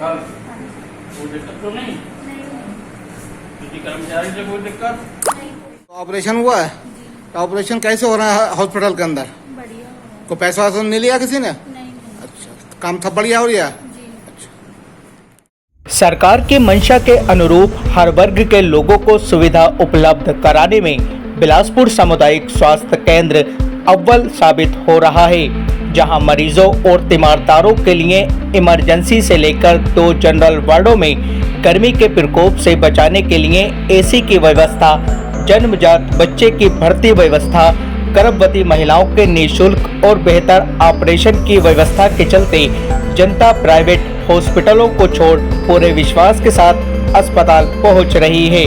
कल कोई दिक्कत तो नहीं? किसी कर्मचारी से कोई दिक्कत? ऑपरेशन हुआ है? तो ऑपरेशन कैसे हो रहा है हॉस्पिटल के अंदर? बढ़िया। को पैसा वैसा नहीं लिया किसी ने? नहीं। अच्छा, काम सब बढ़िया हो रहा है? सरकार की मंशा के अनुरूप हर वर्ग के लोगों को सुविधा उपलब्ध कराने में बिलासपुर सामुदायिक स्वास्थ्य केंद्र अव्वल साबित हो रहा है, जहां मरीजों और तीमारदारों के लिए इमरजेंसी से लेकर 2 जनरल वार्डों में गर्मी के प्रकोप से बचाने के लिए एसी की व्यवस्था, जन्मजात बच्चे की भर्ती व्यवस्था, गर्भवती महिलाओं के निःशुल्क और बेहतर ऑपरेशन की व्यवस्था के चलते जनता प्राइवेट हॉस्पिटलों को छोड़ पूरे विश्वास के साथ अस्पताल पहुंच रही है।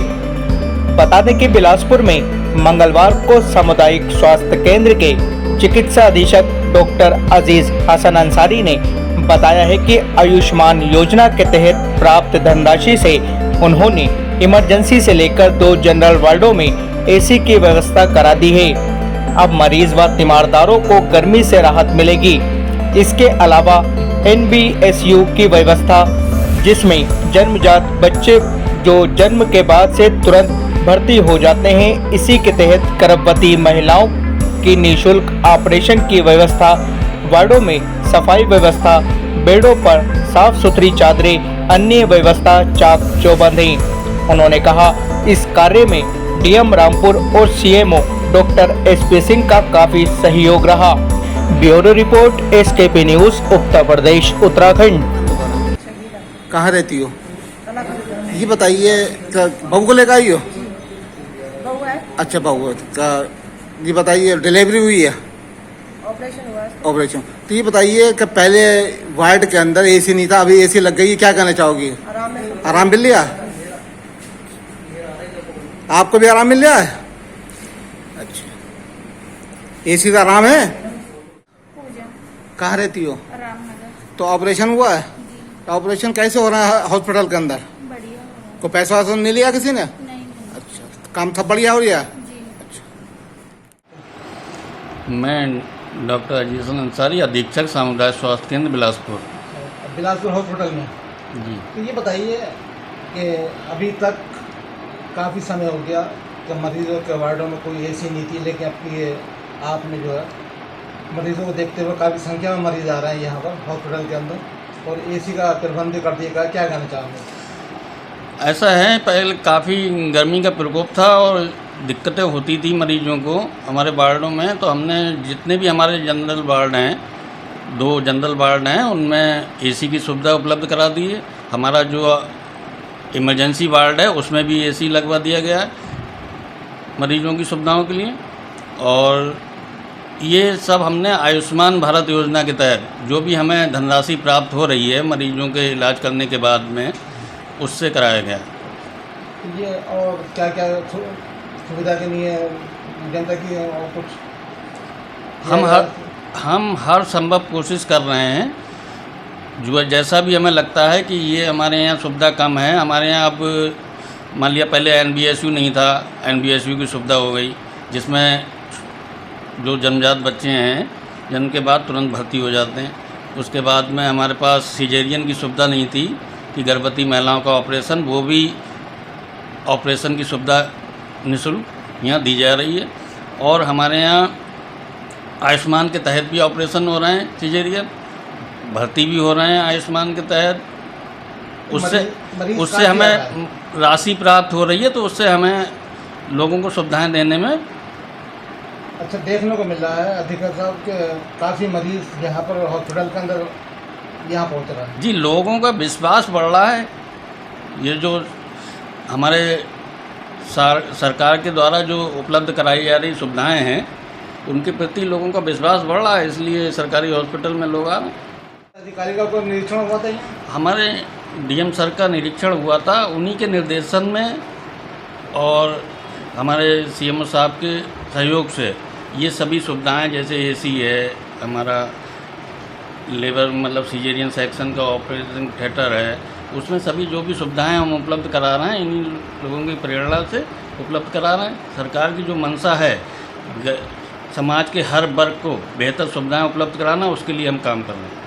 बता दें कि बिलासपुर में मंगलवार को सामुदायिक स्वास्थ्य केंद्र के चिकित्सा अधीक्षक डॉक्टर अजीज हसन अंसारी ने बताया है कि आयुष्मान योजना के तहत प्राप्त धनराशि से उन्होंने इमरजेंसी से लेकर 2 जनरल वार्डों में एसी की व्यवस्था करा दी है। अब मरीज व तीमारदारों को गर्मी से राहत मिलेगी। इसके अलावा NBSU की व्यवस्था, जिसमें जन्मजात बच्चे जो जन्म के बाद से तुरंत भर्ती हो जाते हैं, इसी के तहत गर्भवती महिलाओं की निःशुल्क ऑपरेशन की व्यवस्था, वार्डों में सफाई व्यवस्था, बेडों पर साफ सुथरी चादरें, अन्य व्यवस्था चाक चौबंद है। उन्होंने कहा इस कार्य में DM रामपुर और CMO डॉक्टर SP सिंह का काफी सहयोग रहा। Bureau report SKP news, Uttar Pradesh, Uttarakhand. कहाँ रहती हो? ये बताइए, बहू को लेकर आई हो? बहू है। अच्छा, बहू है। ये बताइए, डिलीवरी हुई है? ऑपरेशन हुआ है। ऑपरेशन। तो ये बताइए कि पहले वार्ड के अंदर एसी नहीं था, अभी एसी लग गई, क्या कहना चाहोगी? आराम मिल लिया? आपको भी आराम मिल रहा है? अच्छा, एसी का आराम है? कहाँ रहती हो? रामनगर। तो ऑपरेशन हुआ है? तो ऑपरेशन कैसे हो रहा है हॉस्पिटल के अंदर? बढ़िया। को पैसा वैसा नहीं लिया किसी ने? नहीं। अच्छा, काम सब बढ़िया हो रहा है? मैं डॉक्टर अजीज हसन अंसारी, अधीक्षक सामुदायिक स्वास्थ्य केंद्र बिलासपुर। बिलासपुर हॉस्पिटल में जी। तो ये बताइए कि अभी तक काफ़ी समय हो गया कि मरीजों के वार्डों में कोई एसी नहीं थी, लेकिन अब ये आपने जो है मरीजों को देखते हुए काफ़ी संख्या में मरीज आ रहे हैं यहाँ पर हॉस्पिटल के अंदर, और एसी का प्रबंध कर दिया, क्या कहना चाहोगे? ऐसा है, पहले काफ़ी गर्मी का प्रकोप था और दिक्कतें होती थी मरीजों को हमारे वार्डों में, तो हमने जितने भी हमारे जनरल वार्ड हैं, 2 जनरल वार्ड हैं, उनमें एसी की सुविधा उपलब्ध करा दी है। हमारा जो इमरजेंसी वार्ड है उसमें भी एसी लगवा दिया गया है मरीजों की सुविधाओं के लिए। और ये सब हमने आयुष्मान भारत योजना के तहत जो भी हमें धनराशि प्राप्त हो रही है मरीजों के इलाज करने के बाद में, उससे कराया गया। ये और क्या क्या सुविधा के लिए जनता की और कुछ? हम हर संभव कोशिश कर रहे हैं, जो जैसा भी हमें लगता है कि ये हमारे यहाँ सुविधा कम है। हमारे यहाँ अब मान लिया पहले NBSU नहीं था, NBSU की सुविधा हो गई, जिसमें जो जन्मजात बच्चे हैं जन्म के बाद तुरंत भर्ती हो जाते हैं। उसके बाद में हमारे पास सिजेरियन की सुविधा नहीं थी कि गर्भवती महिलाओं का ऑपरेशन, वो भी ऑपरेशन की सुविधा निःशुल्क यहाँ दी जा रही है। और हमारे यहाँ आयुष्मान के तहत भी ऑपरेशन हो रहे हैं, सिजेरियन भर्ती भी हो रहे हैं आयुष्मान के तहत। उससे हमें राशि प्राप्त हो रही है, तो उससे हमें लोगों को सुविधाएं देने में अच्छा देखने को मिल रहा है अधिकारी साहब के काफ़ी मरीज यहाँ पर हॉस्पिटल के अंदर यहाँ पहुँच रहा है। जी, लोगों का विश्वास बढ़ रहा है। ये जो हमारे सरकार के द्वारा जो उपलब्ध कराई जा रही सुविधाएं हैं, उनके प्रति लोगों का विश्वास बढ़ रहा है, इसलिए सरकारी हॉस्पिटल में लोग आ रहे हैं। अधिकारी का कोई निरीक्षण हुआ था? हमारे DM सर का निरीक्षण हुआ था, उन्हीं के निर्देशन में और हमारे CMO साहब के सहयोग से ये सभी सुविधाएं, जैसे एसी है, हमारा लेबर मतलब सिजेरियन सेक्शन का ऑपरेशन थिएटर है, उसमें सभी जो भी सुविधाएं हम उपलब्ध करा रहे हैं, इन्हीं लोगों की प्रेरणा से उपलब्ध करा रहे हैं। सरकार की जो मंशा है समाज के हर वर्ग को बेहतर सुविधाएं उपलब्ध कराना, उसके लिए हम काम कर रहे हैं।